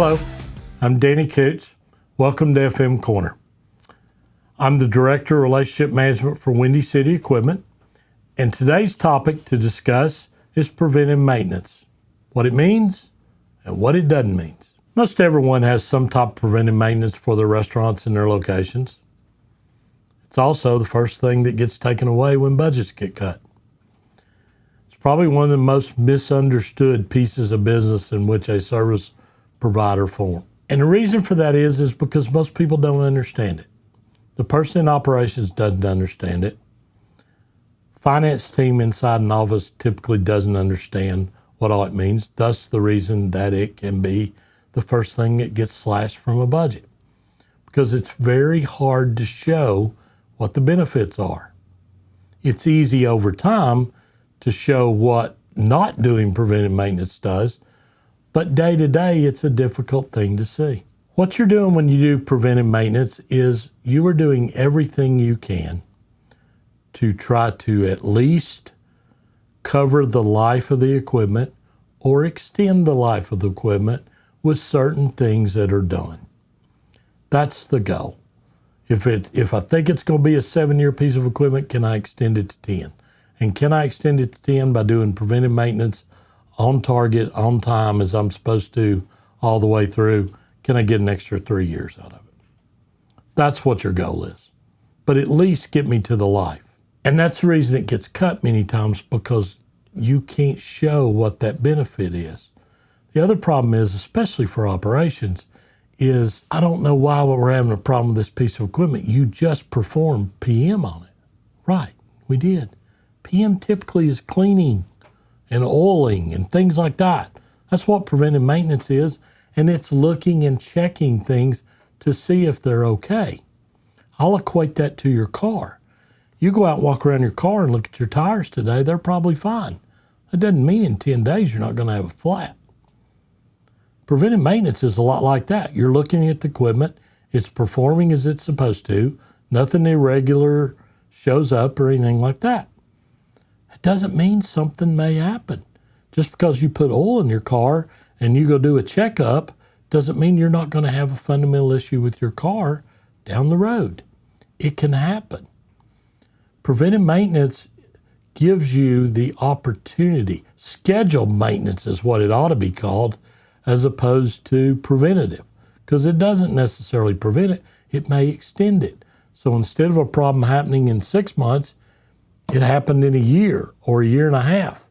Hello, I'm Danny Koontz. Welcome to FM Corner. I'm the Director of Relationship Management for Windy City Equipment, and today's topic to discuss is preventive maintenance, what it means and what it doesn't mean. Most everyone has some type of preventive maintenance for their restaurants and their locations. It's also the first thing that gets taken away when budgets get cut. It's probably one of the most misunderstood pieces of business in which a service provider forms. And the reason for that is because most people don't understand it. The person in operations doesn't understand it. Finance team inside an office typically doesn't understand what all it means. Thus the reason that it can be the first thing that gets slashed from a budget, because it's very hard to show what the benefits are. It's easy over time to show what not doing preventive maintenance does, but day to day, it's a difficult thing to see. What you're doing when you do preventive maintenance is you are doing everything you can to try to at least cover the life of the equipment or extend the life of the equipment with certain things that are done. That's the goal. If I think it's going to be a 7-year piece of equipment, can I extend it to 10? And can I extend it to 10 by doing preventive maintenance on target, on time, as I'm supposed to, all the way through? Can I get an extra 3 years out of it? That's what your goal is. But at least get me to the life. And that's the reason it gets cut many times, because you can't show what that benefit is. The other problem is, especially for operations, is I don't know why we're having a problem with this piece of equipment. You just performed PM on it. Right, we did. PM typically is cleaning and oiling and things like that. That's what preventive maintenance is, and it's looking and checking things to see if they're okay. I'll equate that to your car. You go out and walk around your car and look at your tires today, they're probably fine. That doesn't mean in 10 days you're not going to have a flat. Preventive maintenance is a lot like that. You're looking at the equipment, it's performing as it's supposed to, nothing irregular shows up or anything like that. It doesn't mean something may happen. Just because you put oil in your car and you go do a checkup doesn't mean you're not going to have a fundamental issue with your car down the road. It can happen. Preventive maintenance gives you the opportunity. Scheduled maintenance is what it ought to be called, as opposed to preventative, because it doesn't necessarily prevent it, it may extend it. So instead of a problem happening in 6 months, it happened in a year or a year and a half.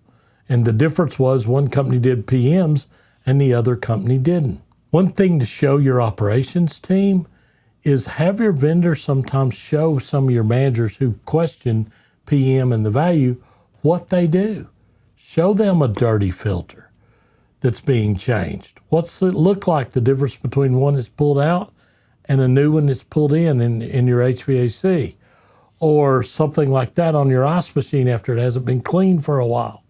And the difference was one company did PMs and the other company didn't. One thing to show your operations team is have your vendor sometimes show some of your managers who question PM and the value what they do. Show them a dirty filter that's being changed. What's it look like, the difference between one that's pulled out and a new one that's pulled in your HVAC? Or something like that on your ice machine after it hasn't been cleaned for a while,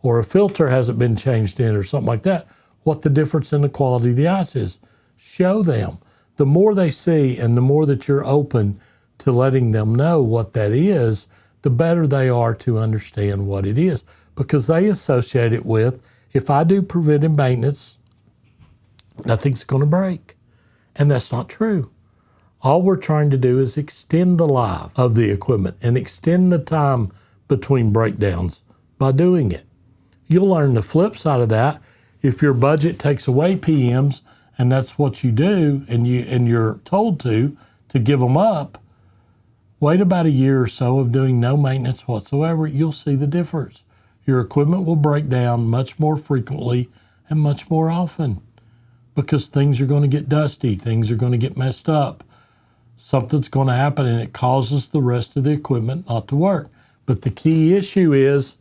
or a filter hasn't been changed in or something like that, what the difference in the quality of the ice is. Show them. The more they see and the more that you're open to letting them know what that is, the better they are to understand what it is, because they associate it with, if I do preventive maintenance, nothing's going to break. And that's not true. All we're trying to do is extend the life of the equipment and extend the time between breakdowns by doing it. You'll learn the flip side of that. If your budget takes away PMs and that's what you do, and you're told to give them up, wait about a year or so of doing no maintenance whatsoever, you'll see the difference. Your equipment will break down much more frequently and much more often, because things are going to get dusty, things are going to get messed up. Something's going to happen and it causes the rest of the equipment not to work. But the key issue is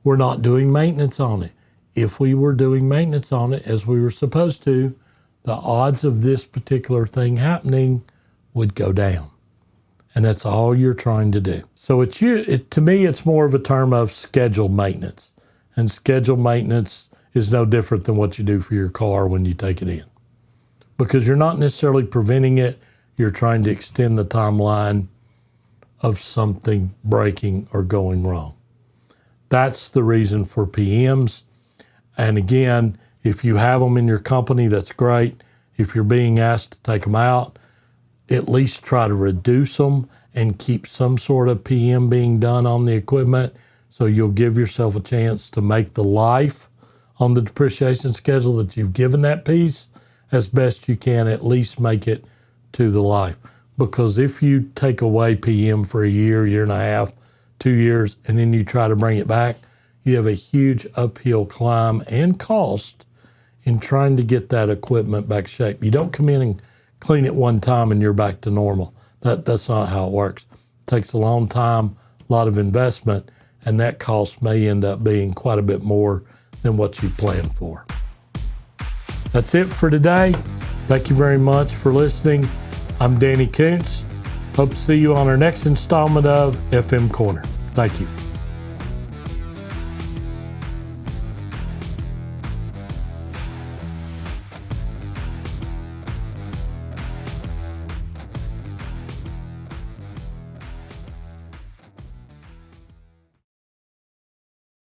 we're not doing maintenance on it. If we were doing maintenance on it as we were supposed to, the odds of this particular thing happening would go down. And that's all you're trying to do. So to me, it's more of a term of scheduled maintenance. And scheduled maintenance is no different than what you do for your car when you take it in. Because you're not necessarily preventing it, you're trying to extend the timeline of something breaking or going wrong. That's the reason for PMs. And again, if you have them in your company, that's great. if you're being asked to take them out, at least try to reduce them and keep some sort of PM being done on the equipment, so you'll give yourself a chance to make the life on the depreciation schedule that you've given that piece as best you can, at least make it to the life. Because if you take away PM for a year, year and a half, 2 years, and then you try to bring it back, you have a huge uphill climb and cost in trying to get that equipment back shape. You don't come in and clean it one time and you're back to normal. That's not how it works. It takes a long time, a lot of investment, and that cost may end up being quite a bit more than what you planned for. That's it for today. Thank you very much for listening. I'm Danny Koontz. Hope to see you on our next installment of FM Corner. Thank you.